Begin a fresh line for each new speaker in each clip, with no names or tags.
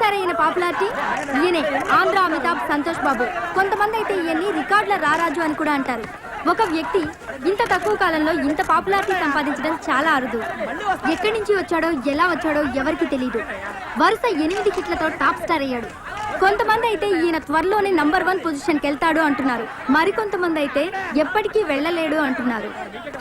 చూసారా ఈయన పాపులారిటీ? ఈయనే ఆంధ్ర అమితాబ్ సంతోష్ బాబు. కొంతమంది అయితే ఈయన్ని రికార్డుల రారాజు అని కూడా అంటారు. ఒక వ్యక్తి ఇంత తక్కువ కాలంలో ఇంత పాపులారిటీ సంపాదించడం చాలా అరుదు. ఎక్కడి నుంచి వచ్చాడో ఎలా వచ్చాడో ఎవరికి తెలియదు. వరుస 8 హిట్లతో టాప్ స్టార్ అయ్యాడు. కొంతమంది అయితే ఈయన త్వరలోనే నంబర్ 1 పొజిషన్కి వెళ్తాడు అంటున్నారు. మరికొంతమంది అయితే ఎప్పటికీ వెళ్ళలేడు అంటున్నారు.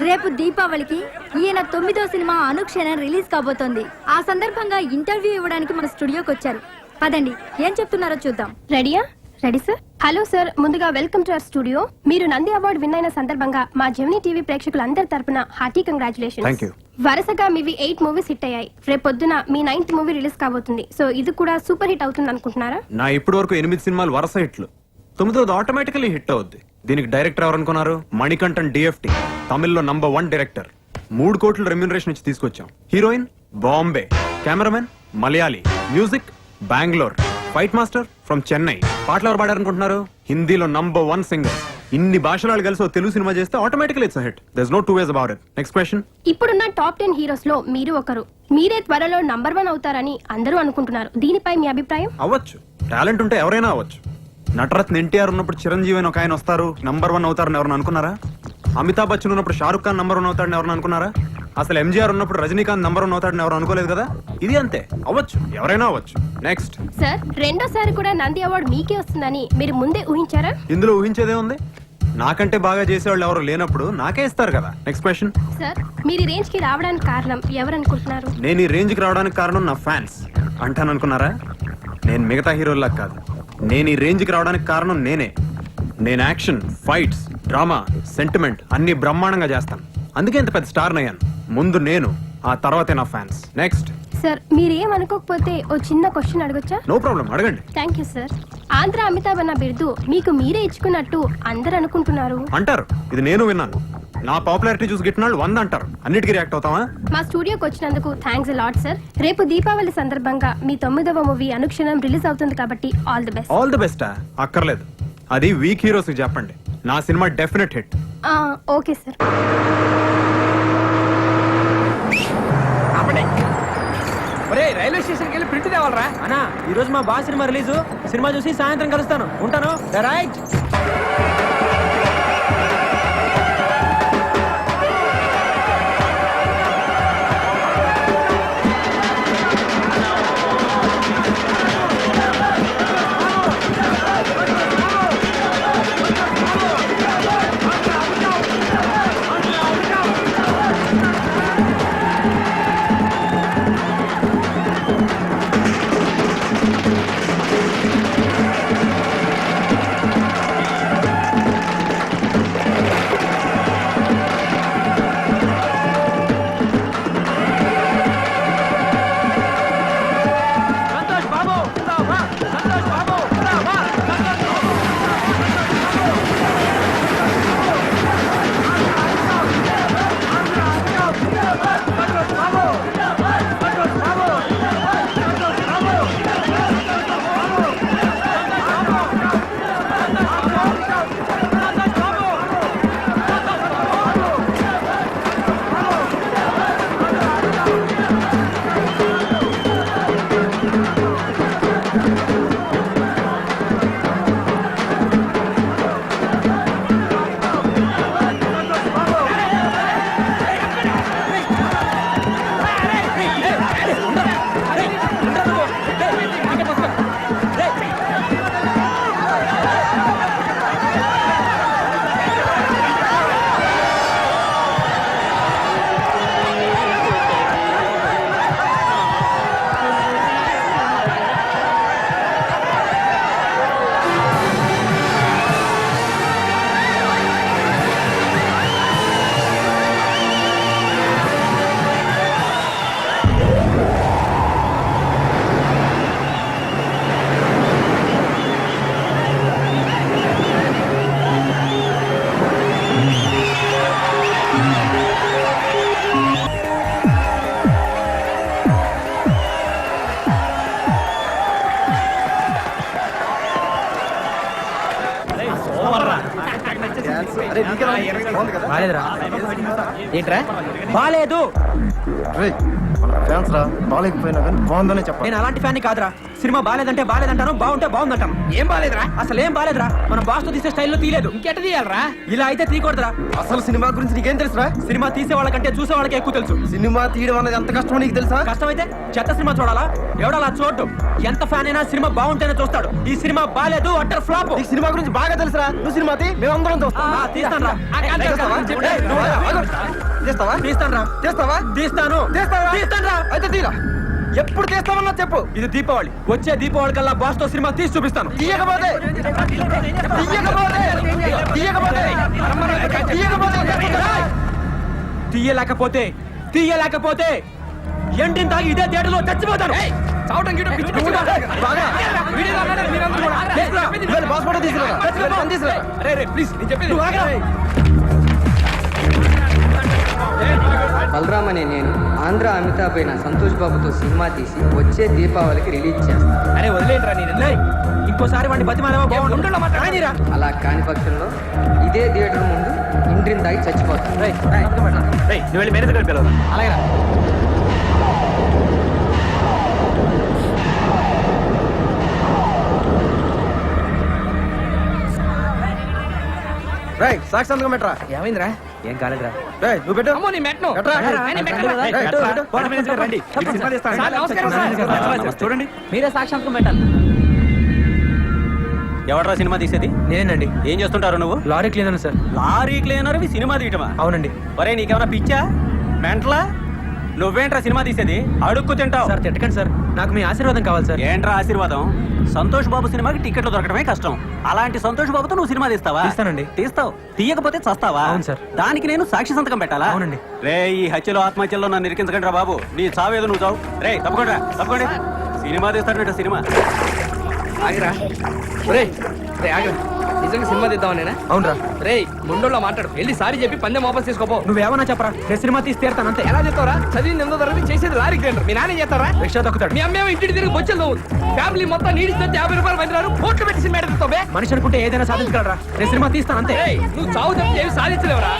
రేపు దీపావళికి ఈయన 9వ సినిమా అనుక్షణం రిలీజ్ కాబోతోంది. ఆ సందర్భంగా ఇంటర్వ్యూ ఇవ్వడానికి మన స్టూడియోకి వచ్చారు. పదండి ఏం చెప్తున్నారో చూద్దాం.
రెడీయా? Ready sir. హలో సార్, ముందుగా వెల్కమ్ టు అవర్ స్టూడియో. మీరు నంది అవార్డు విన్ అయిన సందర్భంగా మా జెమినీ టీవీ ప్రేక్షకులందరి తరపున హార్టీ కంగ్రాచులేషన్స్. వరుసగా మీవి 8 మూవీస్ హిట్ అయ్యాయి. రేపు పొద్దున మీ 9th మూవీ రిలీజ్ కాబోతుంది. సో ఇది కూడా సూపర్ హిట్ అవుతుంది అనుకుంటున్నారా?
నా ఇప్పటి వరకు 8 సినిమాలు వరుస హిట్లు, 9వ ఆటోమేటికలీ హిట్ అవుద్ది. దీనికి డైరెక్టర్ ఎవరు అనుకున్నారు? మణికంఠన్ DFT, తమిళ్లో నంబర్ 1 డైరెక్టర్. 3 కోట్ల రెమ్యూనరేషన్ ఇచ్చి తీసుకొచ్చాం. Heroine Bombay, cameraman Malayali, music Bengaluru, fight master from Chennai. పాటలు ఎవరు పాడారనుకుంటున్నారు? హిందీలో నంబర్ 1 సింగర్. ఇన్ని భాషలు కలిసి తెలుగు సినిమా చేస్తే automatically it's hit. There is no two ways about it. Next question.
ఇప్పుడున్న టాప్ 10 హీరోస్ లో మీరు ఒకరు. మీరే త్వరలో నంబర్ 1 అవుతారని అందరూ అనుకుంటున్నారు. దీనిపై మీ అభిప్రాయం?
అవ్వచ్చు, టాలెంట్ ఉంటే ఎవరైనా అవ్వచ్చు. నటరత్న ఎన్టీఆర్ ఉన్నప్పుడు చిరంజీవి అని ఒక ఆయన వస్తారు, నంబర్ 1 అవుతారని ఎవరైనా అనుకున్నారా? అమితాబ్ బచ్చన్ ఉన్నప్పుడు షారుఖ్ ఖాన్ నంబర్ 1 అవుతాడని ఎవరైనా అనుకున్నారా? అసలు MGR ఉన్నప్పుడు రజనీకాంత్ నంబర్ 1 అవుతాడని ఎవరు అనుకోలేదు కదా. ఇది అంతే, అవ్వచ్చు, ఎవరైనా అవ్వచ్చు. నెక్స్ట్
సార్, రెండోసారి కూడా నంది అవార్డు మీకే వస్తుందని మీరు ముందే ఊహించారా?
ఇందులో ఊహించేదే ఉంది. నాకంటే బాగా చేసేవాళ్ళు ఎవరు లేనప్పుడు నాకే ఇస్తారు కదా. Next question.
సార్, మీరు ఈ రేంజ్ కి రావడానికి కారణం ఎవరు అనుకుంటున్నారు?
నేను ఈ రేంజ్ కి రావడానికి కారణం నా ఫ్యాన్స్ అంటాను అనుకున్నారా? నేను మిగతా హీరోల్లా కాదు. నేను ఈ రేంజ్ కి రావడానికి కారణం నేనే. నేను యాక్షన్, ఫైట్స్, డ్రామా, సెంటిమెంట్ అన్ని బ్రహ్మాండంగా చేస్తాను. అందుకే ఇంత పెద్ద స్టార్ అయ్యాను. ముందు నేను, ఆ తర్వాతే నా ఫ్యాన్స్. నెక్స్ట్.
సార్, మీరేం అనుకోకపోతే ఓ చిన్న క్వశ్చన్ అడగొచ్చా?
నో ప్రాబ్లం, అడగండి.
Thank you sir. Andhra Amitabh అన్న బిరుదు మీకు మీరే ఇచ్చుకున్నట్టు అందరు అనుకుంటున్నారు.
అంటారు, ఇది నేను విన్నాను. నా పాపులారిటీ చూసి గిట్టినాళ్ళు 100 అంటారు. అన్నిటికీ రియాక్ట్ అవుతావా?
మా స్టూడియోకి వచ్చినందుకు థ్యాంక్స్ లాట్ సార్. రేపు దీపావళి సందర్భంగా మీ 9వ మూవీ అనుక్షణం రిలీజ్ అవుతుంది కాబట్టి all the best.
All the బెస్టా? అక్కర్లేదు, అది వీక్ హీరోస్ కి చెప్పండి. నా cinema definite hit.
Okay sir.
Railway స్టేషన్కి వెళ్ళి ప్రింట్ తేవాలరా అన్నా. ఈ రోజు మా బాస్ సినిమా రిలీజ్. సినిమా చూసి సాయంత్రం కలుస్తాను. ఉంటాను. రైట్. ఏంట్రా బాలేదు?
ఫ్యాన్స్ రా, బాగాలేకపోయినా కానీ బాగుందనే చెప్పాలి.
నేను అలాంటి ఫ్యాన్ కాదురా. సినిమా బాలేదంటే బాలేదంటాను, బాగుంటే బాగుందంటాను. ఏం బాలేదురా? అసలు ఏం బాలేదురా. మన బాస్ తో తీసే స్టైల్లో తీయలేదు. ఇంకెట తీయాలరా? ఇలా అయితే తీయకూడదురా.
అసలు సినిమా గురించి నీకేం తెలుసురా?
సినిమా తీసే వాళ్ళకంటే చూసే వాళ్ళకి ఎక్కువ తెలుసు.
సినిమా తీయడం అనేది ఎంత కష్టమో నీకు తెలుసా?
కష్టమైతే చెత్త సినిమా చూడాలా? ఎవడలా చూడటం. ఎంత ఫ్యాన్ అయినా సినిమా బాగుంటేనే చూస్తాడు. ఈ సినిమా బాలేదు, అట్టర్ ఫ్లాప్.
నీకు సినిమా గురించి బాగా తెలుసురా. నువ్వు సినిమా తీ, మేమందరం చూస్తాం.
తీస్తాను
తీస్తావా?
తీస్తాను
తీస్తావా?
తీస్తాను
తీస్తావా?
తీస్తాను.
అయితే తీరా. ఎప్పుడు తీస్తామన్నా చెప్పు.
ఇది దీపావళి. వచ్చే దీపావళి కల్లా బాస్ తో సినిమా తీసి చూపిస్తాను.
తీయకపోతే
తీయలేకపోతే ఎండిన తాగి ఇదే థియేటర్లో చచ్చిపోతాను.
బాస్ ఫోటో తీసుకురా.
బలరామ్ అనే నేను ఆంధ్ర అమితాబ్ అయిన సంతోష్ బాబుతో సినిమా తీసి వచ్చే దీపావళికి రిలీజ్ చేస్తాను.
అరే వదిలేంట్రా నేను. ఇంకోసారి వాడిని బతిమాలేమో బాగుంటుంది.
అలా కాని పక్షంలో ఇదే థియేటర్ ముందు ఇండ్రిని తాగి చచ్చిపోతాను.
నువ్వు వెళ్ళి మేనేజర్ గారిని పిలవరా. అలాగే
రేయ్, సాక్షి సంతకం పెట్టరా.
ఏమైందిరా? ఏం కాలేదురా.
రేయ్, నువ్వు పెట్టు.
చూడండి, మీరే సాక్షాత్కం పెట్టాలి.
ఎవడరా సినిమా తీసేది?
నేనండి.
ఏం చేస్తుంటారు నువ్వు?
Lorry cleaner sir.
Lorry cleaner cinema తీయటమా?
అవునండి.
ఒరే నీకేమైనా పిచ్చా మెంటలా? నువ్వేంట్రా సినిమా తీసేది? అడుక్కు తింటావు.
సార్ తిట్టకండి సార్, నాకు మీ ఆశీర్వాదం కావాలి సార్.
ఏంట్రా ఆశీర్వాదం? సంతోష్ బాబు సినిమాకి టికెట్లు దొరకడమే కష్టం. అలాంటి సంతోష్ బాబుతో నువ్వు సినిమా తీస్తావా?
తీస్తానండి.
తీస్తావు. తీయకపోతే చస్తావా?
అవును సార్.
దానికి నేను సాక్షి సంతకం పెట్టాలా?
అవునండి.
రే ఈ హత్యలో ఆత్మహత్యలో నన్ను ఇరికించకండి రా బాబు. నీ చావేదో నువ్వు చావు. రే తప్పకుండా సినిమా తీస్తాడు సినిమా.
ఆగిరా రే రే ఆగిరా. నిజంగా సినిమా తీద్దామనేనా?
అవునరా.
రే ముండోలో మాట్లాడు. వెళ్ళి సారీ చెప్పి పందెం వాపస్ తీసుకోపో.
నువ్వేమన్నా చెప్పరా, నేను సినిమా తీసి తీరుతాను అంతే.
ఎలా చెప్తావరా? చదివింది ఎంతో తరగతి, చేసేది లారీ గ్రైండర్. మీ నాన్న చేస్తారా?
రిక్షా తొక్కుతాడు.
మీ అమ్మేమో ఇంటికి తిరిగి బొచ్చలు తవ్వుతుంది. ఫ్యామిలీ మొత్తం నీడిస్తే 50 రూపాయలు పందిరారు. కోట్లు పెట్టి సినిమా ఎడుతావే.
మనిషి అనుకుంటే ఏదైనా సాధించగలరా. నేను సినిమా తీస్తాను అంతే.
నువ్వు చావు తప్పి ఏమి సాధించలేవరా?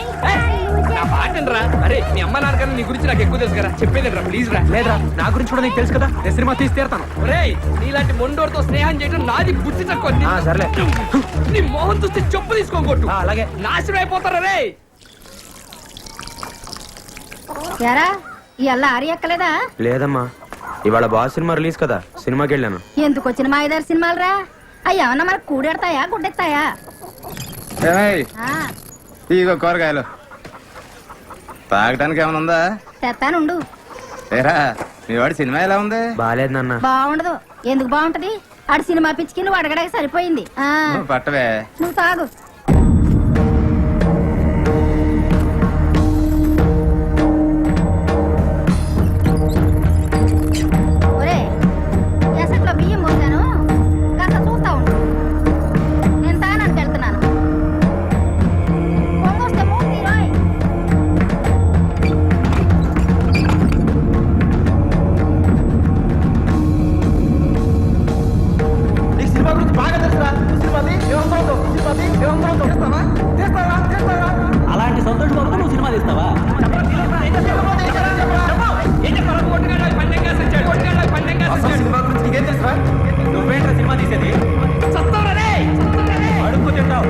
నా పాటరా. అరే మీ అమ్మ నాన్నగారు నీ గురించి నాకు ఎక్కువ తెలుసు కదా, చెప్పేది రా ప్లీజ్ రా.
లేదురా, నా గురించి కూడా నీకు తెలుసు కదా, నేను సినిమా తీసి తీరుతాను.
రే నీలాంటి మొండోడితో స్నేహం చేయడం నాది బుద్ధి తక్కువ.
సర్లే.
నీ మోహన్ చూస్తే చెప్పు తీసుకోకొట్టు.
అలాగే.
నాశనం అయిపోతారా రే.
యారా ఇవాళ ఆరి ఎక్కలేదా?
లేదమ్మా, ఇవాళ బాస్ సినిమా రిలీజ్ కదా, సినిమాకి వెళ్ళాను.
ఎందుకు వచ్చిన మా ఐదారు సినిమాలు రా? అవి ఏమన్నా మనకు కూడెడతాయా గుడ్డెత్తాయా? ఆ,
ఇగో కూరగాయలు తాగడానికి ఏమైనా ఉందా?
తెత్తానుండు.
ఏరా, మీ వాడి సినిమా ఎలా ఉంది?
బాలేదు నాన్న.
బాగుండదు. ఎందుకు బాగుంటది? ఆడు సినిమా పిచ్చికి నువ్వు అడగడానికి సరిపోయింది. ఆ,
నువ్వు పట్టవే.
నువ్వు తాగు. ఒరే, ఎసట్లో బియ్యం పోసాను, కాస్త చూస్తా ఉండు. నేను తానానికి వెళ్తున్నాను. పొంగొస్తే మూడు తీరోయ్.
నీకు సినిమా గురించి బాగా తెలుసురా. నువ్వు సినిమా తీ, మేమందరం చూస్తాం. సినిమా తీ, మేమందరం చూస్తావా? తీస్తావా?
అలాంటి సంతోష్ బాబుతో నువ్వు సినిమా తీస్తావా?
అసలు సినిమా గురించి నీకేం తెలుసురా?
నువ్వేంట్రా సినిమా తీసేది? అడుక్కు తింటావు.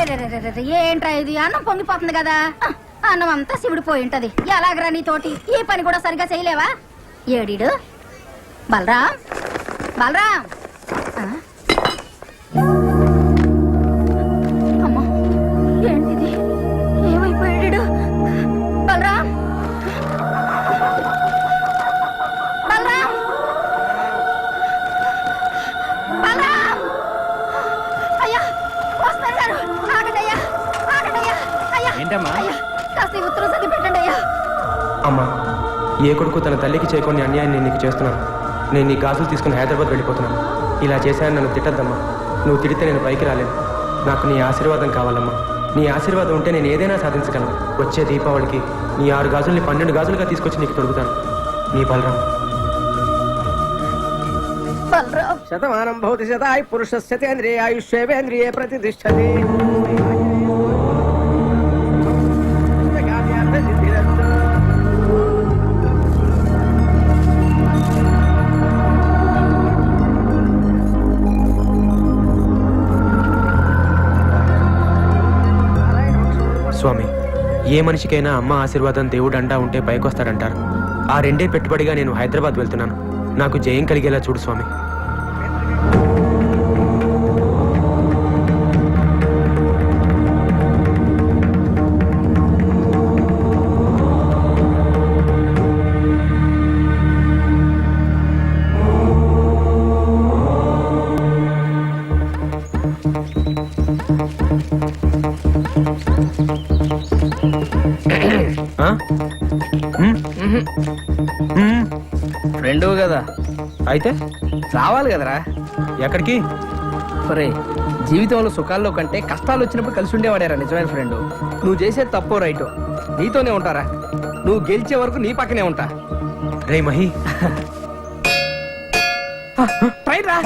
అరెరెరెరెరె, ఏంట్రా ఇది? అన్నం పొంగిపోతుంది కదా. అన్నం అంతా శివుడు పోయి ఉంటది. ఎలాగరా నీతోటి? ఈ పని కూడా సరిగా చేయలేవా? ఏడీడు బలరాం. ఆ? అమ్మా, ఏంటిది? ఏమైపోయాడు? బలరాం. అయ్యా, పోస్టర్ గారు, ఆగండయ్యా. అయ్యా,
ఏంటమ్మా?
అయ్యా, కాస్త ఈ ఉత్తరం చదివి పెట్టండి అయ్యా.
అమ్మా, ఏ కొడుకు తన తల్లికి చేయకుండా అన్యాయం నేను నీకు చేస్తున్నాను. నేను నీ గాజులు తీసుకుని హైదరాబాద్ వెళ్ళిపోతున్నాను. ఇలా చేశాను, నన్ను తిట్టద్దమ్మా. నువ్వు తిడితే నేను పైకి రాలేను. నాకు నీ ఆశీర్వాదం కావాలమ్మా. నీ ఆశీర్వాదం ఉంటే నేను ఏదైనా సాధించగలను. వచ్చే దీపావళికి నీ 6 గాజుల్ని 12 గాజులుగా తీసుకొచ్చి నీకు తొడుగుతాను. నీ బలరాం.
బలరాం.
శతమానం భవతి శతాయ్ పురుషస్యతేంద్రియ ఆయుష్యేవేంద్రియే ప్రతిష్టతి.
స్వామి, ఏ మనిషికైనా అమ్మ ఆశీర్వాదం దేవుడు అండా ఉంటే పైకొస్తాడంటారు. ఆ రెండే పెట్టుబడిగా నేను హైదరాబాద్ వెళ్తున్నాను. నాకు జయం కలిగేలా చూడు స్వామి. ఆ?
రెండో కదా
అయితే
రావాలి కదరా.
ఎక్కడికి?
ఒరే, జీవితంలో సుఖాల్లో కంటే కష్టాలు వచ్చినప్పుడు కలిసి ఉండేవాడేరా నిజమైన ఫ్రెండ్. నువ్వు చేసే తప్పో రైటో నీతోనే ఉంటారా. నువ్వు గెలిచే వరకు నీ పక్కనే ఉంటా.
రే మహి,
ట్రైన్ రా.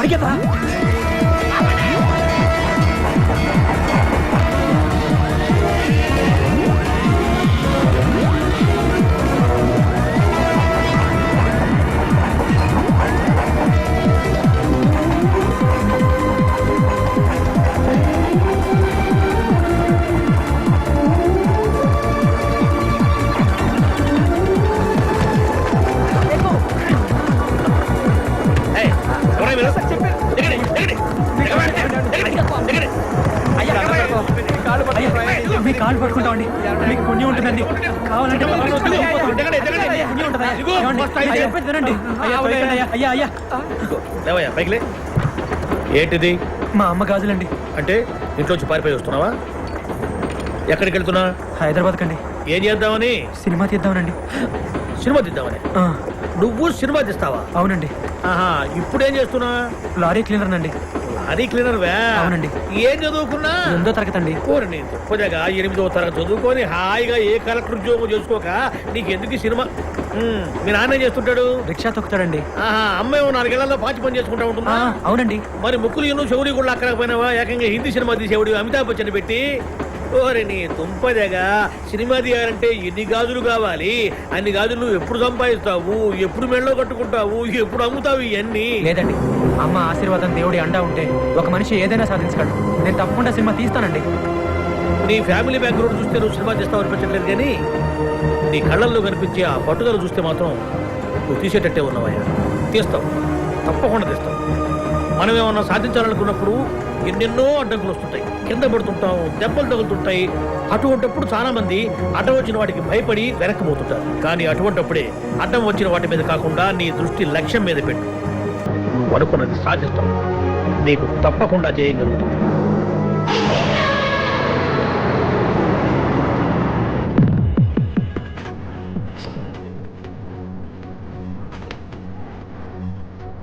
మీ కాళ్ళు పట్టుకుంటామండి, మీకు పుణ్యం ఉంటుందండి. కావాలంటే
ఏంటిది?
మా అమ్మ గాజులండి.
అంటే ఇంట్లోంచి పారిపోయి వస్తున్నావా? ఎక్కడికి వెళ్తున్నా?
హైదరాబాద్ కండి.
ఏం చేద్దామని?
సినిమా తీద్దామనండి.
సినిమా తీద్దామని?
ఆ,
నువ్వు సినిమా తీస్తావా?
అవునండి.
ఆహా, ఇప్పుడేం చేస్తున్నా?
లారీ క్లీనర్ అండి.
అది క్లీనర్ వే?
అవునండి.
ఏం చదువుకున్నా?
8వ తరగతి అండి.
ఊరిని తప్పదేగా 8వ తరగతి చదువుకొని హాయిగా ఏ కలెక్టర్ ఉద్యోగం చేసుకోక నీకెందుకు సినిమా? మీ నాన్న చేస్తుంటాడు?
రిక్షా తొక్కుతాడండి.
ఆహా, అమ్మాయి 4 ఏళ్లలో పాచి పని చేసుకుంటా ఉంటుందా?
అవునండి.
మరి ముక్కులు ఎన్నో చెవులు కూడా అక్కడకపోయినావా? ఏకంగా హిందీ సినిమా తీసేవాడు అమితాబ్ బచ్చన్ పెట్టి. ఓరే నీ తుంపదేగా, సినిమా తీయాలంటే ఎన్ని గాజులు కావాలి? అన్ని గాజులు నువ్వు ఎప్పుడు సంపాదిస్తావు? ఎప్పుడు మెళ్ళో కట్టుకుంటావు? ఎప్పుడు అమ్ముతావు ఇవన్నీ?
లేదండి, అమ్మ ఆశీర్వాదం దేవుడి అండా ఉంటే ఒక మనిషి ఏదైనా సాధించగలడు. నేను తప్పకుండా సినిమా తీస్తానండి.
నీ ఫ్యామిలీ బ్యాక్గ్రౌండ్ చూస్తే నువ్వు సినిమా చేస్తావు అనిపించట్లేదు, కానీ నీ కళ్ళల్లో కనిపించే ఆ పట్టుదల చూస్తే మాత్రం నువ్వు తీసేటట్టే ఉన్నావయ్యా. తీస్తావు, తప్పకుండా తీస్తావు. మనం ఏమన్నా సాధించాలనుకున్నప్పుడు ఎన్నెన్నో అడ్డంకులు వస్తుంటాయి, కింద పడుతుంటాం, దెబ్బలు తగులుతుంటాయి. అటువంటిప్పుడు చాలా మంది అడ్డం వచ్చిన వాటికి భయపడి వెనక్కిపోతుంటారు. కానీ అటువంటిప్పుడే అడ్డం వచ్చిన వాటి మీద కాకుండా నీ దృష్టి లక్ష్యం మీద పెట్టు. నువ్వు అనుకున్నది సాధిస్తావు, నీకు తప్పకుండా చేయగలుగుతావు.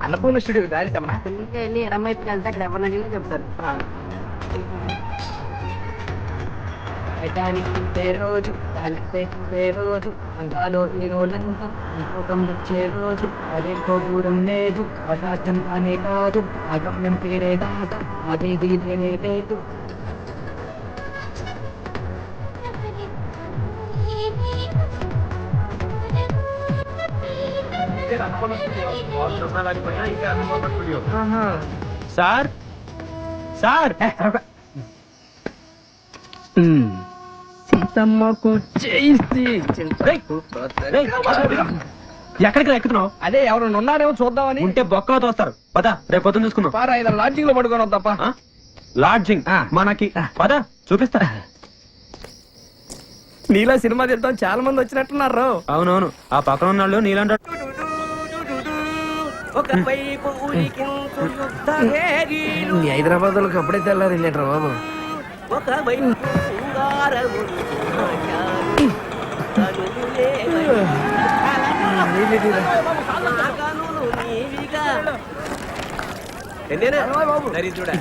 అన్నపూర్ణ స్టూడియో దారి తమ్మా.
వెళ్ళి ఎడమైపు వెళ్తే అక్కడ ఎవరిని చెప్తారు. రోజు రోజు అంతాలో ఈ రోజంతా ఇంకొకం వచ్చే రోజు అదే దూరం లేదు. అవకాశం అనే కాదు, అగమ్యం పేరే కాదు, అది దీనే లేదు.
సార్, సార్,
సీతమ్మకు చేసి
ఎక్కడికి ఎక్కుతున్నావు?
అదే ఎవరైనా ఉన్నారేమో చూద్దామని.
ఉంటే బొక్కలో తోస్తారు. పద, రేపు పొద్దున్న చూసుకుందాం.
పారా, ఇలా లాడ్జింగ్ లో పడుకోవడం తప్ప.
లాడ్జింగ్ మనకి. పద చూపిస్తా.
నీలా సినిమా తీద్దాం చాలా మంది వచ్చినట్టున్నారు.
అవునవును, ఆ పక్కన ఉన్నాళ్ళు నీలాంటి
హైదరాబాద్ వాళ్ళకి అప్పుడే తెల్లారు వెళ్ళారు బాబు.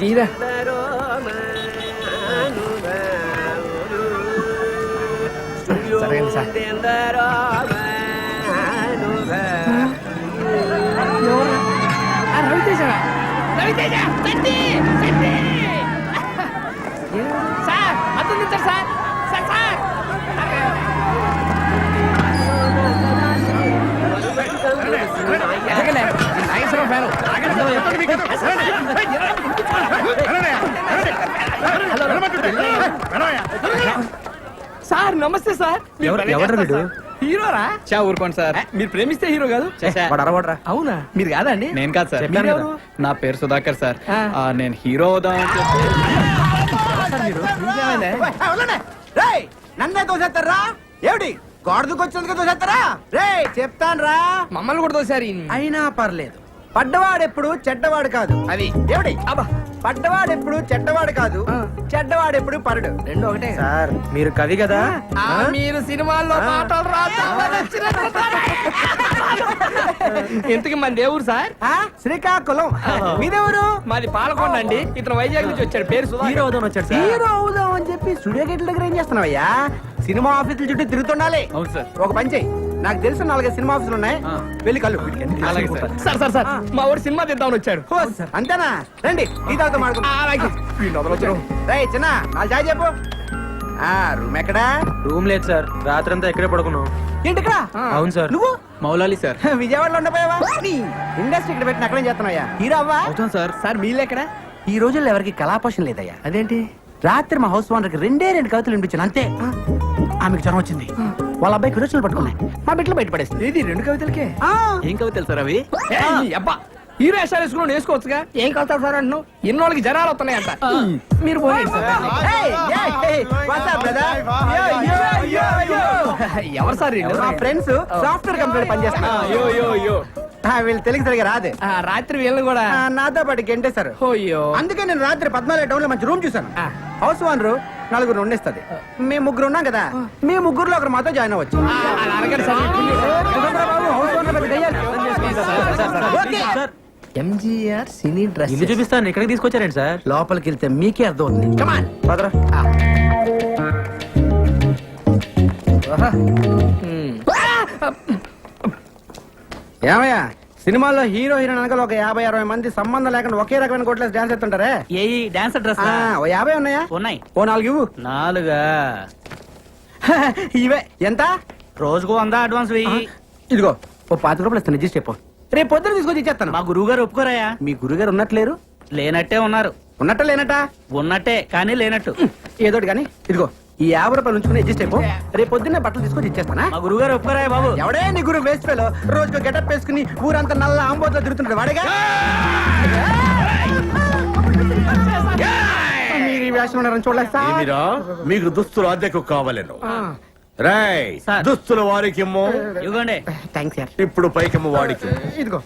ఇదిరా సరే సార్. రవితేజ రవితేజ చండి చండి సార్ అతను సార్ సార్ సార్ ఎదగలే నాగేశ్వరం ఫ్యాను సార్ నమస్తే సార్
ఎవరు వీడు?
హీరోరా
చా ఊరుకోండి సార్.
మీరు ప్రేమిస్తే హీరో కాదు
వాడు అరవడరా.
అవునా మీరు కాదా అండి
నేను కాదు సార్.
మీరెవరు?
నా పేరు సుధాకర్ సార్.
ఆ.
నేను హీరో అవుదామని చెప్పి
నన్నే తోసేస్తారా ఏమిటి గోడకు వచ్చినందుకు తోసేస్తారా రే చెప్తాను రా మమ్మల్ని కూడా తోసారు అయినా పర్లేదు పడ్డవాడెప్పుడు చెడ్డవాడు కాదు అది ఏమిటి అబ్బా పడ్డవాడెప్పుడు చెడ్డవాడు కాదు చెడ్డవాడెప్పుడు పరుడు రెండు ఒకటే
సార్ మీరు కవి కదా
మీరు సినిమాల్లో మాటలు రాదు ఇంతకి మన దేవుడు సార్ శ్రీకాకుళం మీదెవరు మాది పాలకొండ అండి ఇతను వైజాగ్ నుంచి వచ్చాడు పేరు
హీరో అవుదామని వచ్చాడు సార్.
హీరో అవుదాం అని చెప్పి స్టూడియో గేట్ల దగ్గర ఏం చేస్తున్నావయ్యా సినిమా ఆఫీసుల చుట్టూ తిరుగుతుండాలి
అవును సార్.
ఒక పని చెయ్యి నాకు తెలిసిన 4 సినిమా ఆఫీసులు ఉన్నాయి వెళ్ళి కళ్ళు
అలాగే సార్.
సార్ సార్ సార్ మా ఊరు సినిమా తీద్దామని వచ్చాడు అంతేనా రండి ఈ తాగుతూ మాడుకుందాం రేయ్ చిన్న నాలుగు చాయ్ చెప్పు రూమ్ ఎక్కడా
రూమ్ లేదు సార్ రాత్రంతా ఇక్కడే పడుకున్నాం
ఏంటి ఇక్కడ
అవును సార్.
నువ్వు
మౌలాలి సార్.
విజయవాడలో ఉండపోయావా ఇండస్ట్రీ ఇక్కడ పెట్టిన అక్కడేం చేస్తున్నాయా హీరో అవ్వా
అవుతాం సార్.
సార్ మీళ్ళు ఎక్కడ ఈ రోజుల్లో ఎవరికి కళాపోషణ లేదయ్యా అదేంటి రాత్రి మా హౌస్ ఓనర్కి 2 కవితలు వినిపించాను అంతే ఆమెకు జ్వరం వచ్చింది వాళ్ళ అబ్బాయికి విరోచనలు పట్టుకున్నాయి మా బిడ్డలు బయటపడేస్తుంది ఇది 2 కవితలకే
ఏం కవితలు సార్ అవి?
అబ్బా హీరో వేషాలు వేసుకుని వేసుకోవచ్చుగా ఏం కలుతారు సార్ అంటున్నావు ఇన్నోళ్ళకి జనాలు వస్తున్నాయంట మీరు పోయండి ఎవరు సార్ మా ఫ్రెండ్స్ సాఫ్ట్వేర్ కంపెనీ పనిచేస్తున్నారు వీళ్ళు తెలుగు సరిగా రాదు రాత్రి వీళ్ళని కూడా నాతో పాటు గెంటేశారు అందుకే నేను రాత్రి 14 టౌన్ లో మంచి రూమ్ చూసాను హౌస్ ఓనర్ 4 ఉండేస్తుంది మేము 3 ఉన్నాం కదా మీ 3లో ఒకరు మాతో జాయిన్ అవ్వచ్చు ఎంజీఆర్ సినీ డ్రెస్
ఇల్లు చూపిస్తాను ఇక్కడికి తీసుకొచ్చారండి సార్.
లోపలికి వెళ్తే మీకే అర్థం అవుతుంది కమాన్ పదరా ఏమయ్యా సినిమాలో హీరో హీరోయిన్ అనగా ఒక 50-60 మంది సంబంధం లేకుండా ఒకే రకమైన కొట్లేసి డాన్స్ ఎత్తుంటారే
ఏ డాన్సర్ డ్రెస్
ఓ 50 ఉన్నాయా
ఉన్నాయి.
ఓ 4 ఇవ్వు
4
ఇవే ఎంత
రోజుకు 100 అడ్వాన్స్ వెయ్యి.
ఇదిగో ఓ 5 రూపాయలు ఇస్తాను అడ్జస్ట్ చెప్పు రేపు పొద్దున తీసుకొచ్చి ఇచ్చేస్తాను
మా గురువు గారు ఒప్పుకోరాయా?
మీ గురుగారు ఉన్నట్లేరు
లేనట్టే ఉన్నారు.
ఉన్నట్ట లేనట
ఉన్నట్టే కానీ లేనట్టు.
ఏదోటి కానీ ఇదిగో ఈ 50 రూపాయలు ఉంచుకుని అడ్జస్ట్ అయిపో రేపు పొద్దున్నే బట్టలు తీసుకొచ్చి ఇచ్చేస్తానా
మా గురువు గారు ఒప్పుకోరాయా బాబు?
ఎవడే నీ గురువు వేస్ట్ ఫెలో రోజుకు గెటప్ వేసుకుని ఊరంతా నల్ల ఆంబోతో తిరుగుతుంటాడు వాడేగా మీరు ఈ వేషం ఉన్నారని చూడలేదు సార్.
ఏమిరా మీకు దుస్తులు అద్దెకు కావాలను రాయ్
సార్.
దుస్తులు వారికిమ్మో
ఇవ్వండి.
థ్యాంక్స్ సార్
ఇప్పుడు పైకిమ్మ వాడికి
ఇదిగో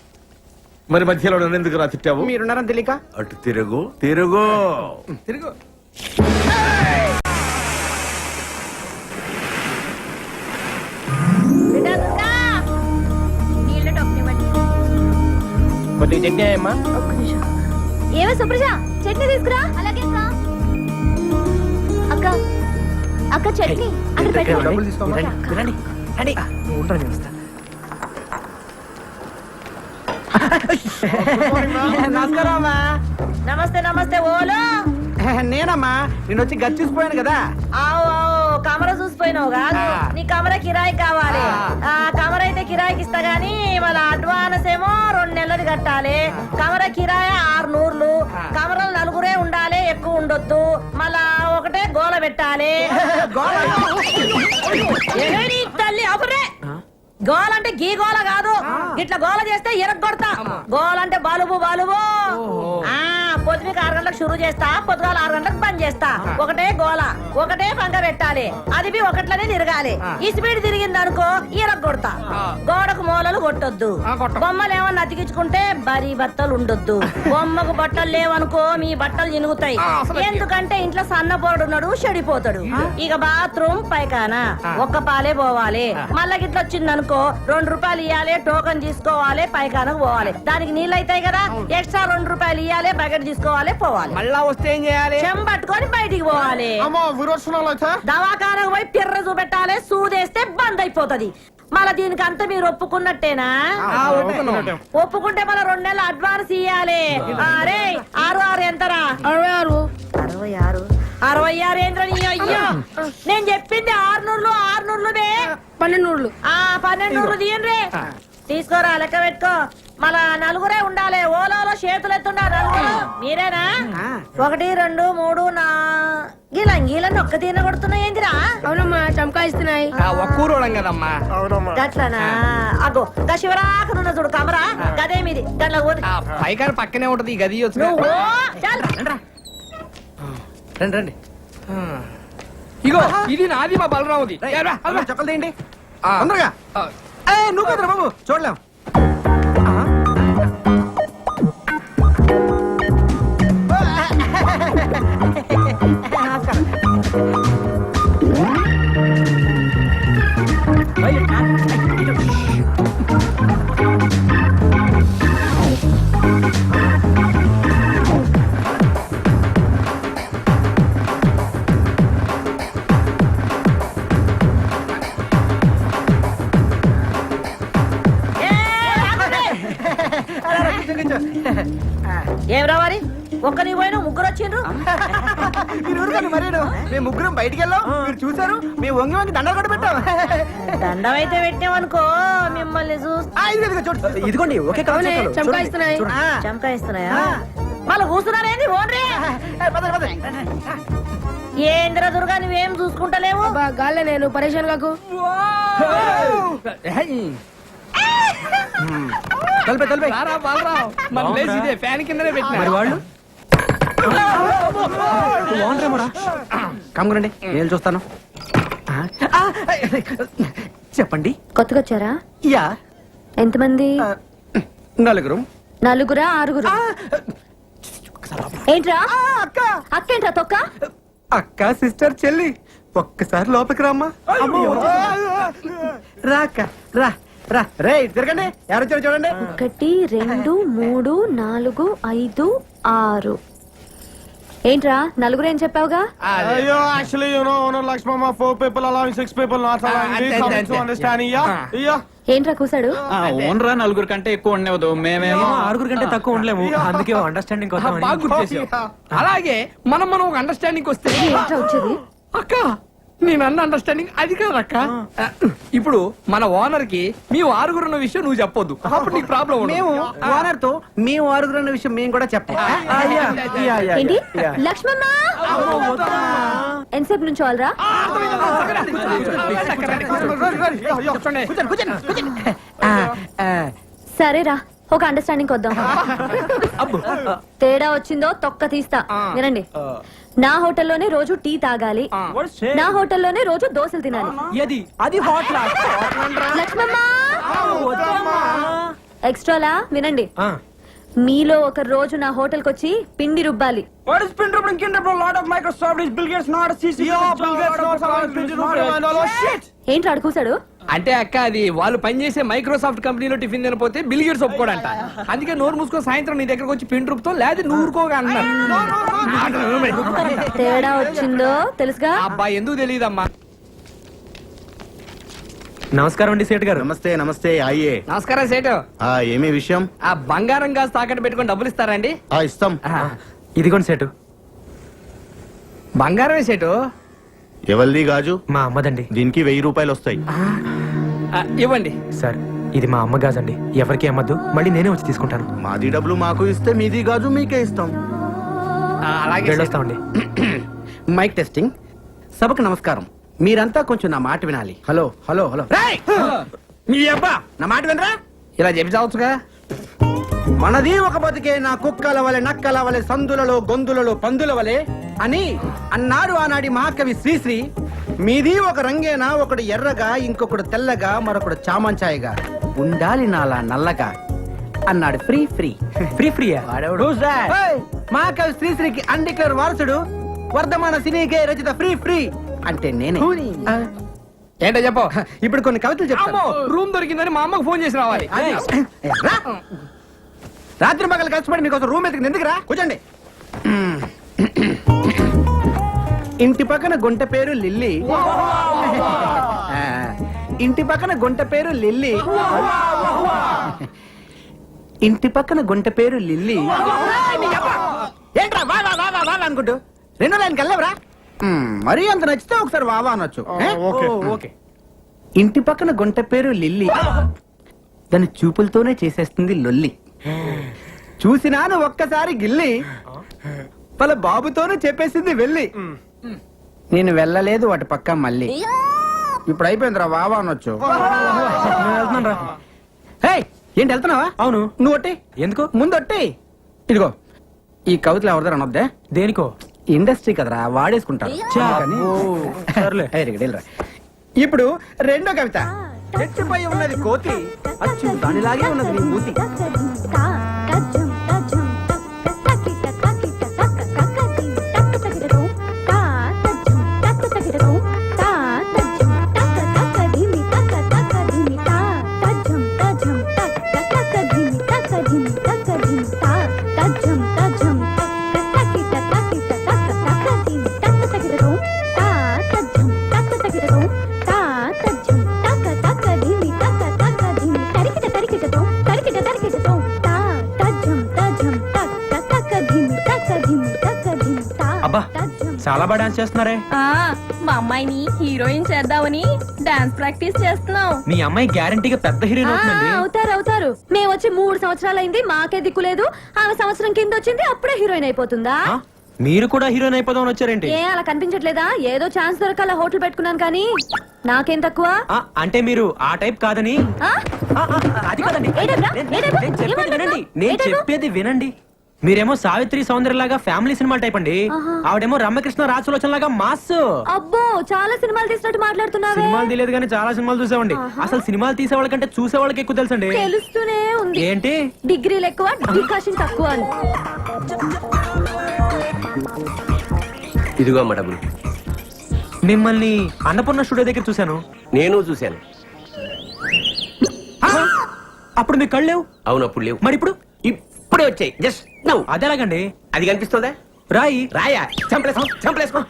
మరి మధ్యలో నన్ను ఎందుకు రా తిట్టావు?
మీరున్నారని తెలియక
అటు తిరుగు తిరుగు
తిరుగు
కొద్దిగా చట్నీ అమ్మా.
ఏమో సుప్రజ చట్నీ తీసుకురా అలాగే అక్క అక్క చట్నీ అక్కడ పెట్టు.
డబ్బులు తీసుకోమా నమస్కారం అమ్మా
నమస్తే నమస్తే ఓలో
నేనమ్మా నేను వచ్చి గది చూసిపోయాను కదా
ఆవు ఆవు కమర చూసిపోయినావు కాదు నీ కమర కిరాయి కావాలి ఆ కమర అయితే కిరాయికి ఇస్తా గానీ మళ్ళీ అడ్వాన్స్ ఏమో 2 నెలలు కట్టాలి కమర కిరాయి 600 కమరలు 4 ఉండాలి ఎక్కువ ఉండొద్దు మళ్ళా ఒకటే గోల పెట్టాలి ఏడి తల్లి అబురే గోల అంటే గీ గోల కాదు ఇట్లా గోల చేస్తే ఎరగొడతా గోల అంటే బలుబు బలుబు పొద్దుకి 6 గంటలకు షురు చేస్తా పొద్దుగాల 6 గంటలకు బంద్ చేస్తా ఒకటే గోల ఒకటే పంక పెట్టాలి అది ఒకట్లనే తిరగాలి ఈ స్పీడ్ తిరిగింది అనుకో ఎరగొడతా గోడకు మూలలు కొట్టొద్దు బొమ్మలు ఏమన్నా అతికించుకుంటే బరీ బట్టలు ఉండొద్దు బొమ్మకు బట్టలు లేవనుకో మీ బట్టలు చినుగుతాయి ఎందుకంటే ఇంట్లో సన్నపోరుడు ఉన్నాడు చెడిపోతాడు ఇక బాత్రూమ్ పైకానా ఒక్క పాలే పోవాలి మళ్ళా గిట్ల వచ్చిందనుకో 2 రూపాయలు ఇవ్వాలి టోకన్ తీసుకోవాలి పైకానకు పోవాలి దానికి నీళ్ళు అవుతాయి కదా ఎక్స్ట్రా 2 రూపాయలు ఇవ్వాలి బకెట్ తీసుకోవాలి పోవాలి
మళ్ళా వస్తే ఏం చేయాలి
చెంబట్టుకొని బయటికి పోవాలి దవాఖానకు పోయి పిర్ర చూపెట్టాలి సూదేస్తే బంద్ అయిపోతది మళ్ళా దీనికి అంతా మీరు ఒప్పుకున్నట్టేనా ఒప్పుకుంటే మళ్ళీ 2 నెలలు అడ్వాన్స్ ఇయ్యాలి అరే
నేను చెప్పింది 600
12
12 తీయండి తీసుకోరా లెక్క పెట్టుకో మళ్ళా నలుగురే ఉండాలి ఓలో చేతులు ఎత్తుండా నలుగురు మీరేనా 1 2 3 గీలని ఒక్క తీన కొడుతున్నా ఏందిరా
అవునమ్మా చమకాయిస్తున్నాయి
ఒక్కూరోళం కదమ్మా
గట్లనా అగో గా శివరాకనున్న చూడు కమరా గదే మీది గట్ల
పైకారు పక్కనే ఉంటది ఈ గది
నువ్వు చాలు
రండి రండి ఇగో ఇది నాది మా బలరాముది చెప్పలు తీయండి తొందరగా నువ్వు కదరా బాబు చూడలేం
ఏం రావాలి ఒక్క నీ పోయినా ముగ్గురు వచ్చిండ్రు
మరేను మేము ముగ్గురం బయటికి వెళ్ళాం మీరు చూసారు మేము వంగి వంగి దండలు కూడా పెట్టాం
దండం అయితే పెట్టామనుకో మిమ్మల్ని
ఇదిగోండి ఓకే
చమకాయిస్తున్నాయి
చంకాయిస్తున్నాయా మళ్ళీ కూర్చున్నారేంది ఓన్రీ ఏంద్ర దుర్గా నువ్వేం చూసుకుంటలేవు
గాల్లే నేను పరేషాన్ కాకు
ఫ్యాన్ కిందనే పెట్టిన వాళ్ళు కమ్మురండి నేను చూస్తాను చెప్పండి
కొత్తగా వచ్చారా
యా
ఎంతమంది
నలుగురు
నలుగురా 6 ఏంట్రా
అక్క
అక్కేంట్రా తొక్క
అక్క సిస్టర్ చెల్లి ఒక్కసారి లోపలికి రామ్మా రాక రా రా రే తిరగండి ఎవరు వచ్చారు చూడండి
1 2 3 4 5 6 ఏంట్రా నలుగురు ఏం చెప్పావుగా
అయ్యో actually you know owner Lakshmamma 4 people allowing 6 people not allowing we come to understanding yeah
ఏంట్రా కూసాడు
ఓనరా 4 కంటే ఎక్కువ ఉండేవద్దు మేమేమో
6 కంటే తక్కువ ఉండలేము అందుకే అండర్స్టాండింగ్
బాగా గుర్తు చేసావు. అలాగే మనం ఒక అండర్స్టాండింగ్ వస్తే
ఏంట్రా వచ్చేది
అక్క నేను అన్న అండర్స్టాండింగ్ అది కాదక్క ఇప్పుడు మన ఓనర్ కి మీ 6 ఉన్న విషయం నువ్వు చెప్పొద్దు అప్పుడు నీకు ప్రాబ్లం మేము ఓనర్ తో మీ 6 ఉన్న విషయం మేము కూడా చెప్పాం
ఏంటి లక్ష్మమ్మ ఎంతసేపు నుంచి వాళ్ళరా సరేరా ఒక అండర్స్టాండింగ్ వద్దాం తేడా వచ్చిందో తొక్క తీస్తా వినండి నా హోటల్లోనే రోజు టీ తాగాలి నా హోటల్లోనే రోజు దోశలు తినాలి
అది హాట్
లక్ష్మమ్మ ఎక్స్ట్రాలా వినండి మీలో ఒక రోజు నా హోటల్ కి పిండి రుబ్బాలి ఏంటి ఆడు కూసాడు
అంటే అక్క అది వాళ్ళు పనిచేసే మైక్రోసాఫ్ట్ కంపెనీలో టిఫిన్ తినపోతే బిల్ గేట్స్ ఒప్పుకోడంట అందుకే నోరు మూసుకొని సాయంత్రం నీ దగ్గరకు వచ్చి పిండి రూపుతో లేదా నువ్వు ఊరుకోగా అన్నారు
తేడా వచ్చిందో తెలుసుగా
అబ్బా ఎందుకు తెలియదమ్మా
నమస్కారం అండి సేట్ గారు
నమస్తే నమస్తే అయ్యే
నమస్కారం సేటు
ఏమీ విషయం
ఆ బంగారం గాజు తాకట్టు పెట్టుకొని డబ్బులు ఇస్తారండి
ఇస్తాం
ఇదిగోండి సేటు
బంగారమే సేటు
ఎవరిది గాజు
మా అమ్మదండి
దీనికి 1000 రూపాయలు వస్తాయి
ఇవ్వండి
సార్ ఇది మా అమ్మ గాజండి ఎవరికి అమ్మద్దు మళ్ళీ నేనే వచ్చి తీసుకుంటాను
మాది డబ్బులు మాకు ఇస్తే మీది గాజు మీకే ఇస్తాం
అలాగే
వెళ్ళొస్తామండి
మైక్ టెస్టింగ్ సభకు నమస్కారం మీరంతా కొంచెం నా మాట వినాలి హలో హలో హలో మీ అబ్బా నా మాట వినరా ఇలా చెప్పి చావచ్చుగా మనది ఒక బతికే నా కుక్కల వలె నక్కల వలె సందులలో గొంతులలో పందుల వలె అని అన్నాడు ఆనాడి మహాకవి శ్రీశ్రీ మీది ఒక రంగేనా ఒకడు ఎర్రగా ఇంకొకడు తెల్లగా మరొకడు చామంచాయగా ఉండాలి నాలా నల్లగా అన్నాడు ఫ్రీ ఫ్రీ
ఫ్రీ ఫ్రీయా
మహాకవి శ్రీశ్రీకి అన్డిక్లేర్ వారసుడు వర్ధమాన సినీకే రచిత ఫ్రీ ఫ్రీ అంటే నేనే ఏంటో చెప్పు ఇప్పుడు కొన్ని కవితలు చెప్తాను రూమ్ దొరికిందని మా అమ్మకు ఫోన్ చేసి రావాలి రాత్రి పగలు కష్టపడి మీకు రూమ్ ఎత్తుకుంది ఎందుకురా కూర్చోండి ఇంటి పక్కన గుంట పేరు లిల్లీ ఇంటి పక్కన గుంట పేరు లిల్లీ ఇంటి పక్కన గుంట పేరు లిల్లీ ఏంట్రా వా వా వా వా అనుకుంటూ రెండో లైన్కి వెళ్ళవరా మరీ అంత నచ్చితే ఒకసారి వావా అనొచ్చు.
ఓకే.
ఇంటి పక్కన గుంట పేరు లిల్లీ, దాని చూపులతోనే చేసేస్తుంది లొల్లి. చూసినాను ఒక్కసారి గిల్లి, వాళ్ళ బాబుతోనే చెప్పేసింది వెళ్ళి. నేను వెళ్ళలేదు వాటి పక్క మళ్ళీ. ఇప్పుడు అయిపోయిందిరా వావా అనొచ్చు. హే, ఏంటి వెళ్తున్నావా?
అవును.
నువ్వు ఒట్టి
ఎందుకు?
ముందు ఒట్టి. ఇదిగో ఈ కవితలు ఎవరిదారు అనొద్దే,
దేనికో?
ఇండస్ట్రీ కదరా, వాడేసుకుంటారు. కానీ- హే, రిగ, డేల్రా. ఇప్పుడు రెండో కవిత. చెట్టుపై ఉన్నది కోతి, అచ్చు దానిలాగే ఉన్నది నీ మూతి.
అబ్బా, చాలా బాగా డాన్స్ చేస్తున్నారే.
మా అమ్మాయిని హీరోయిన్ చేద్దామని డాన్స్ ప్రాక్టీస్ చేస్తున్నాం.
మీ అమ్మాయి గ్యారంటీగా పెద్ద హీరోయిన్ అవుతుందండి.
అవుతారు. మేము వచ్చి 3 సంవత్సరాలైంది, మాకే దిక్కులేదు. ఆమె సంవత్సరం కింద వచ్చింది, అప్పుడే హీరోయిన్ అయిపోతుందా?
ఆ? మీరు కూడా హీరోయిన్ అయిపోదామని వచ్చారేంటి?
ఏ అలా కనిపించట్లేదా? ఏదో ఛాన్స్ దొరకాల హోటల్ పెట్టుకున్నాను కానీ నాకేం తక్కువ?
అంటే మీరు ఆ టైప్ కాదని.
ఆ?
అది కాదండి.
ఏ టైప్ రా? ఏ టైప్?
నేను చెప్పేది
ఏమంటున్నావ్?
వినండి,
ఏ
నేను
టైపు?
చెప్పేది వినండి. మీరేమో సావిత్రి సౌందర్యలాగా ఫ్యామిలీ సినిమా టైప్ అండి. ఆవిడేమో రమ్యకృష్ణ రాజసులోచన లాగా మాస్.
అబ్బో, చాలా సినిమాలు తీసినట్టు మాట్లాడుతున్నావే.
సినిమాలు తీయలేదు కానీ చాలా సినిమాలు చూసామండి. అసలు సినిమాలు తీసే వాళ్ళకంటే చూసే వాళ్ళకి ఎక్కువ తెలుసండి.
తెలుస్తూనే ఉంది.
ఏంటి?
డిగ్రీలు ఎక్కువ, డికాషన్ తక్కువ అని.
ఇదిగో అమ్మ డబ్బులు.
మిమ్మల్ని అన్నపూర్ణ స్టూడియో దగ్గర చూశాను.
నేను చూశాను.
అప్పుడు మీ కళ్ళు లేవు.
అవును, అప్పుడు లేవు.
మరి ఇప్పుడు?
ఇప్పుడే వచ్చాయి. జస్ట్ నవ్వు.
అదేలాగండి?
అది కనిపిస్తుందా?
రాయి.
రాయా? చంపలేసుకో.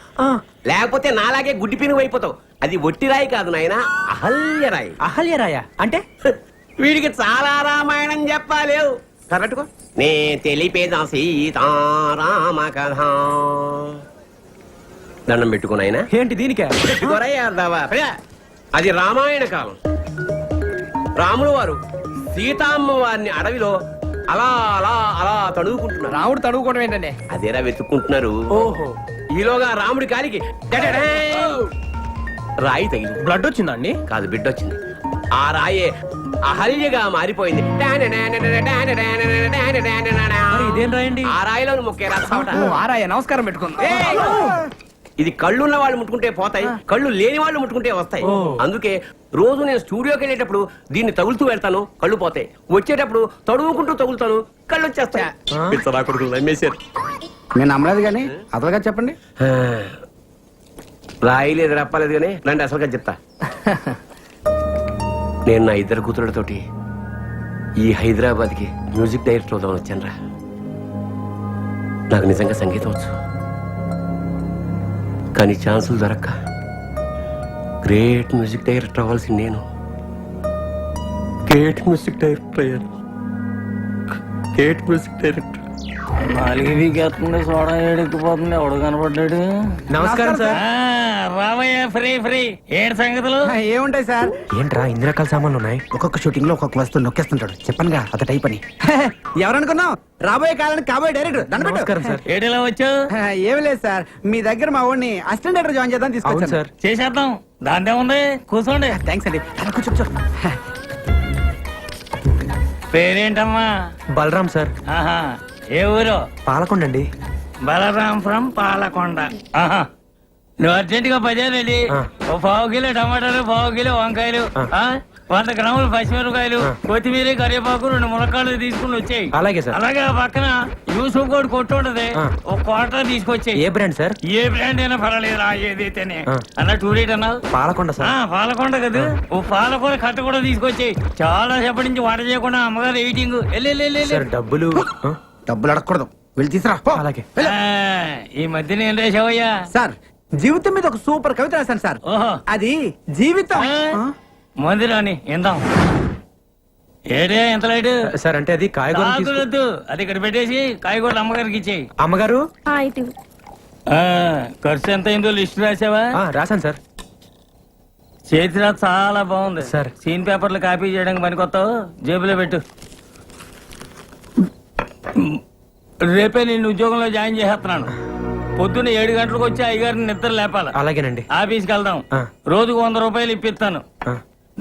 లేకపోతే నాలాగే గుడ్డి పినుగు అయిపోతావు. అది ఒట్టి రాయి కాదు నాయన, అహల్య రాయి.
అహల్య రాయ అంటే?
వీడికి చాలా రామాయణం చెప్పాలేవు. కరెక్ట్కో. నే తెలిపేదా సీతారామ కథ. దండం పెట్టుకుని ఆయన.
ఏంటి దీనికే?
అది రామాయణ కాలం. రాములు వారు సీతామ్మ వారిని అడవిలో అలా అలా అలా తడువుకుంటున్నారు.
రాముడు తడువుకోవడం ఏంటండి?
అదేరా వెతుక్కుంటున్నారు.
ఓహో.
ఈలోగా రాముడి కాలికి రాయి తగిలి
బ్లడ్ వచ్చిందండి?
కాదు, బిడ్డ వచ్చింది. ఆ రాయే అహల్యగా మారిపోయింది.
ఇదేం రాయండి?
ఆ రాయిలో ముక్కే
ఆరాయ నమస్కారం పెట్టుకుంది.
ఇది కళ్ళున్న వాళ్ళు ముట్టుకుంటే పోతాయి, కళ్ళు లేని వాళ్ళు ముట్టుకుంటే వస్తాయి. అందుకే రోజు నేను స్టూడియోకి వెళ్ళేటప్పుడు దీన్ని తగులుతూ వెళ్తాను, కళ్ళు పోతాయి. వచ్చేటప్పుడు తడువుకుంటూ తగులుతాను, కళ్ళు వచ్చేస్తాయి.
నేను నమ్మలేదు కానీ అసలుగా చెప్పండి.
రాయలేదు రప్పలేదు కానీ రండి అసలుగా చెప్తా. నేను నా 2 కూతురులతోటి ఈ హైదరాబాద్కి మ్యూజిక్ డైరెక్టర్ అవుదామని వచ్చాను రా. నాకు నిజంగా సంగీతం వచ్చు, కానీ ఛాన్సులు దొరక్క గ్రేట్ మ్యూజిక్ డైరెక్టర్ అవ్వాల్సి నేను గ్రేట్ మ్యూజిక్ డైరెక్టర్ అయ్యాను. Great music director.
సోడా ఏడెక్కిపోతుంది, ఎవడు కనపడ్డాడు?
నమస్కారం సార్.
రావయ్య ఫ్రీ ఏడు సంగతులు.
ఏముంటాయి సార్?
ఏంట్రా ఇన్ని రకాల సామాన్లు ఉన్నాయి?
ఒక్కొక్క షూటింగ్ లో ఒక్కొక్క వస్తువు నొక్కేస్తుంటాడు. చెప్పనుగా అత టైప్ అని. ఎవరనుకున్నావు? రాబోయే కాలానికి కాబోయే డైరెక్టర్.
నమస్కారం సార్.
ఏడిలా వచ్చావు?
ఏమి లేదు సార్, మీ దగ్గర మా వాడిని అసిస్టెంట్ డైరెక్టర్ జాయిన్ చేద్దాం
అవును
తీసుకొచ్చాను
సార్.
చేసేద్దాం, దాందే ఉంది, కూర్చోండి.
థ్యాంక్స్ అండి. కూర్చో.
పేరేంటమ్మా?
బలరాం సార్.
ఆహా, ఏ ఊరు?
పాలకొండ అండి.
బలరాం ఫ్రమ్ పాలకొండ. ఆహా, నువ్వు అర్జెంట్ గా 10 రెడీ. ఓ 1/2 కిలో టమాటాలు, 1/2 కిలో వంకాయలు, 100 గ్రాములు పచ్చిమిరపకాయలు, కొత్తిమీర, కరివేపాకు, 2 మునక్కాళ్ళు తీసుకుని వచ్చాయి.
అలాగే సార్.
అలాగే ఆ పక్కన యూసుఫ్ కోడ్ కొట్టు ఉంటది, ఒక క్వార్టర్ తీసుకొచ్చాయి.
ఏ బ్రాండ్ సార్?
ఏ బ్రాండ్ అయినా పర్వాలేదు, ఏదైతేనే. అన్న టూరేట్ అన్నావు?
పాలకొండ సార్.
పాలకొండ కదా. ఓ పాలకొండ కట్ట కూడా తీసుకొచ్చాయి. చాలా సేపటి నుంచి వంట చేయకుండా అమ్మగారు ఎయిటింగ్.
సార్ డబ్బులు
అడగకూడదు, వెళ్ళి తీసురా.
అలాగే.
ఈ మధ్య నేను రేసావయ్యా
సార్, జీవితం మీద ఒక సూపర్ కవిత రాశాను సార్.
ఓహో,
అది జీవితం.
మందిరాని ఇందాం. ఏడే ఎంత లైట్
సార్? అంటే అది కాయగూర.
అది ఇక్కడ పెట్టేసి కాయగూరలు అమ్మగారికి ఇచ్చేయి.
అమ్మగారు,
ఖర్చు ఎంత అయిందో లిస్ట్ రాసావా?
రాశాను సార్.
చేతిలో చాలా బాగుంది
సార్.
సీన్ పేపర్లు కాపీ చేయడానికి పనికొస్తావు, జేబులో పెట్టు. రేపే నేను ఉద్యోగంలో జాయిన్ చేసేస్తున్నాను. పొద్దున్న 7 గంటలకు వచ్చి అయ్యగారిని నిద్ర లేపాలి.
అలాగేనండి.
ఆఫీస్కి వెళ్దాం.
ఆ.
రోజుకు 100 రూపాయలు ఇప్పిస్తాను.
ఆ.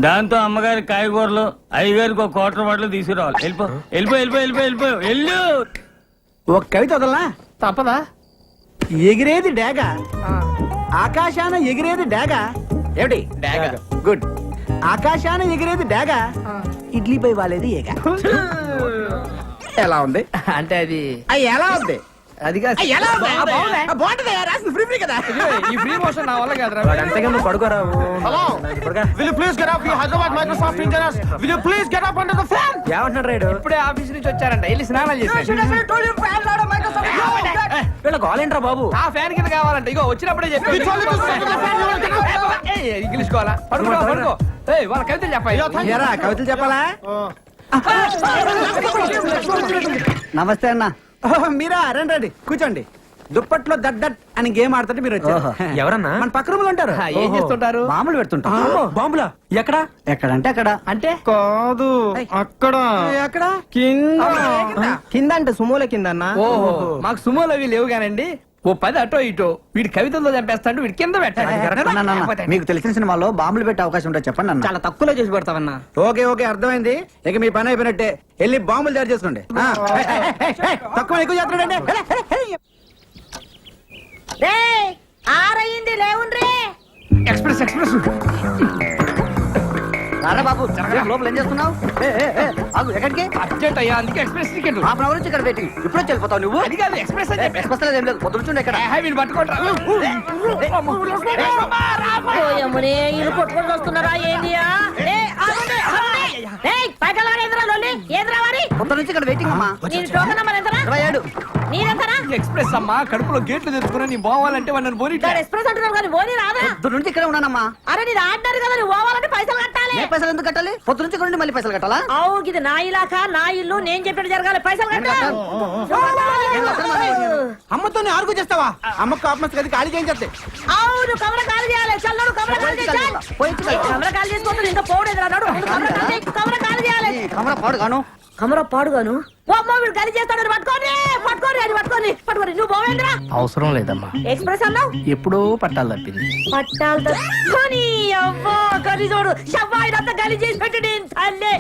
దాంతో అమ్మగారి కాయగూరలు, అయ్యగారికి ఒక క్వార్టర్ బాటిల్ తీసుకురావాలి. వెళ్ళిపో వెళ్ళిపో వెళ్ళిపో వెళ్ళిపో వెళ్ళిపో వెళ్ళు.
ఒక కవిత వదలనా? తప్పదా? ఎగిరేది డేగ, ఆకాశాన ఎగిరేది డేగ. ఏమిటి డేగ? గుడ్. ఆకాశాన ఎగిరేది డేగ, ఇడ్లీపై వాలేది ఏగ. ఎలా ఉంది?
అంటే అది
ఎలా ఉంది?
అది కాదు.
ఎలా ఉంది? బాగుంటది, రాసింది ఫ్రీ ఫ్రీ కదా.
ఈ ఫ్రీ మోషన్ నా వల్ల కాదురా.
అంతగా నువ్వు పడుకోరా.
Will you please get up, you Hyderabad Microsoft engineers? Will you please get up under the fan?
ఏమంటున్నాడు రైడు?
ఇప్పుడే ఆఫీస్ నుంచి వచ్చారంట, వెళ్ళి స్నానాలు చేశారు.
వీళ్ళ గోలేంట్రా బాబు.
ఆ ఫ్యాన్ కింద కావాలంట. ఇగో వచ్చినప్పుడే చెప్పి ఇంగ్లీష్ కావాలా? పడుకో పడుకో. వాళ్ళ కవితలు చెప్పాయి.
ఏరా, కవితలు చెప్పాలా? నమస్తే అన్న. మీరా? రండి రండి, కూర్చోండి. దుప్పట్లో దడ్డట్ అని గేమ్ ఆడుతుంటే మీరు వచ్చారు.
ఎవరన్నా?
మన పక్క రూమ్ లో ఉంటారు.
ఏం చేస్తుంటారు?
మామూలు పెడుతుంటారు.
బాంబులా? ఎక్కడా?
ఎక్కడంటే అక్కడ.
అంటే
కాదు, అక్కడ
ఎక్కడ?
కింద అంటే సుమోల కింద అన్న.
ఓహో, మాకు సుమోలు అవి లేవు కానండి. ఓ 10 అటో ఇటో వీడి కవితల్లో చంపేస్తాడు, వీడి కింద పెట్టాడు.
మీకు తెలిసిన సినిమాలో బాంబులు పెట్టే అవకాశం ఉంటుంది చెప్పండి అన్న.
చాలా తక్కువలో చేసి పెడతావన్నా.
ఓకే ఓకే, అర్థమైంది. ఇక మీ పని అయిపోయినట్టే. వెళ్ళి బాంబులు తయారు చేసుకోండి. తక్కువ ఎక్కువ చేస్తున్నాడండి.
ఆరయింది లేవుండ్రే.
Express express.
అరే బాబు, లోపల ఏం చేస్తున్నావు? ఎక్కడికి?
అర్జెంట్ అయ్యా, అందుకే ఎక్స్ప్రెస్ టికెట్.
హాఫ్ అవర్ నుంచి ఇక్కడ వెయిటింగ్. ఇప్పుడు వెళ్ళిపోతావు నువ్వు?
అది కాదు, ఎక్స్ప్రెస్ అని చెప్పి.
ఎక్స్ప్రెస్ ఏం లేదు, పొద్దున ఇక్కడ.
వీళ్ళు పట్టుకుంటారా?
ఇల్లు కొట్టుకొని వస్తున్నారా ఏంటియా?
పొద్దు నుంచి ఇక్కడ వెయిటింగ్ అమ్మా.
ఎక్స్ప్రెస్ అమ్మా, కడుపులో గేట్లు తెచ్చుకుని నీ పోవాలంటే వాళ్ళని పోనీ.
ఎక్స్ప్రెస్ అంటున్నారు కానీ పోనీ రాదా?
పొద్దు నుంచి ఇక్కడే ఉన్నానమ్మా.
అరే నేను ఆడినారు కదా, నువ్వు పోవాలంటే పైసలు కట్టాలి.
పైసలు ఎందుకు కట్టాలి? పొద్దు నుంచి ఇక్కడ మళ్ళీ పైసలు కట్టాలా?
అవు ఇది నా ఇలాకా, నా ఇల్లు, నేను చెప్పినట్టు జరగాలి. పైసలు కట్టాలి.
అమ్మతో ఆర్గు చేస్తావా? అమ్మకు కాపమస్ కదా, ఖాళీ చేయం చెప్తే.
అవును, కమర ఖాళీ చేయాలి. చల్లడు కమర ఖాళీ చేయాలి. కమర ఖాళీ చేసుకోవద్దు, ఇంకా పోడేది రాడు. కమర ఖాళీ చేయాలి.
కమర పాడు గాను.
కమర పాడుగాను. వీడు ఖాళీ చేస్తాడు. పట్టుకోని పట్టుకోని అది పట్టుకోని పట్టుకోని. నువ్వు పోవేంద్రా?
అవసరం లేదమ్మా.
ఎక్స్ప్రెస్ అన్నావు,
ఎప్పుడో పట్టాలు తప్పింది.
పట్టాలు తప్పని అవ్వ కలి చూడు. షవ్వా ఇదంతా ఖాళీ చేసి పెట్టండి తల్లే.